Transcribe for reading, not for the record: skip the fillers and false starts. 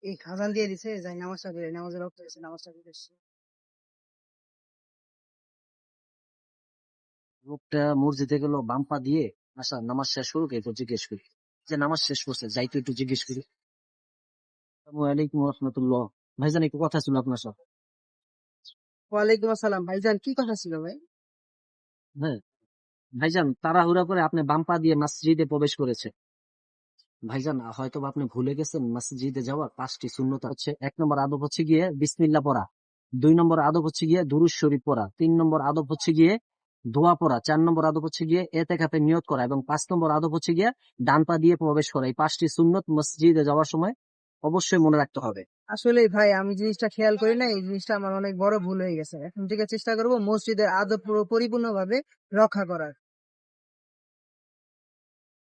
এই আজান দিয়ে দিছে, যাই নামাজটা পড়ি, নামাজের রক্ত হয়েছে, নামাজটা পড়ে এসছি। লোকটা মসজিদে গেল বাম পা দিয়ে, আচ্ছা নামাজ শেষ করুক এরপর জিজ্ঞেস করি। যে নামাজ শেষ করছে, যাই তো একটু জিজ্ঞেস করি। আসসালামু আলাইকুম রহমতুল্লাহ। ভাইজান একটু কথা ছিল আপনার সাথে। ওয়ালাইকুম আসসালাম ভাইজান, কি কথা ছিল ভাই? হ্যাঁ ভাইজান, তাড়াহুড়া করে আপনি বাম পা দিয়ে মসজিদে প্রবেশ করেছে। ভাইজান হয়তো বা আপনি ভুলে গেছেন, মসজিদে যাওয়ার 5টি সুন্নত হচ্ছে: 1 নম্বর আদব হচ্ছে গিয়ে বিসমিল্লাহ পড়া, 2 নম্বর আদব হচ্ছে গিয়ে দুরূদ শরীফ পড়া, 3 নম্বর আদব হচ্ছে গিয়ে দোয়া পড়া, 4 নম্বর আদব হচ্ছে গিয়ে এতেকাফে নিয়ত করা, এবং 5 নম্বর আদব হচ্ছে গিয়ে ডান পা দিয়ে প্রবেশ করা। এই 5টি সুন্নত মসজিদে যাওয়ার সময় অবশ্যই মনে রাখতে হবে। আসলে ভাই, আমি জিনিসটা খেয়াল করি না, এই জিনিসটা আমার অনেক বড় ভুল হয়ে গেছে। এখন থেকে চেষ্টা করবো মসজিদের আদব পুরো পরিপূর্ণভাবে রক্ষা করার।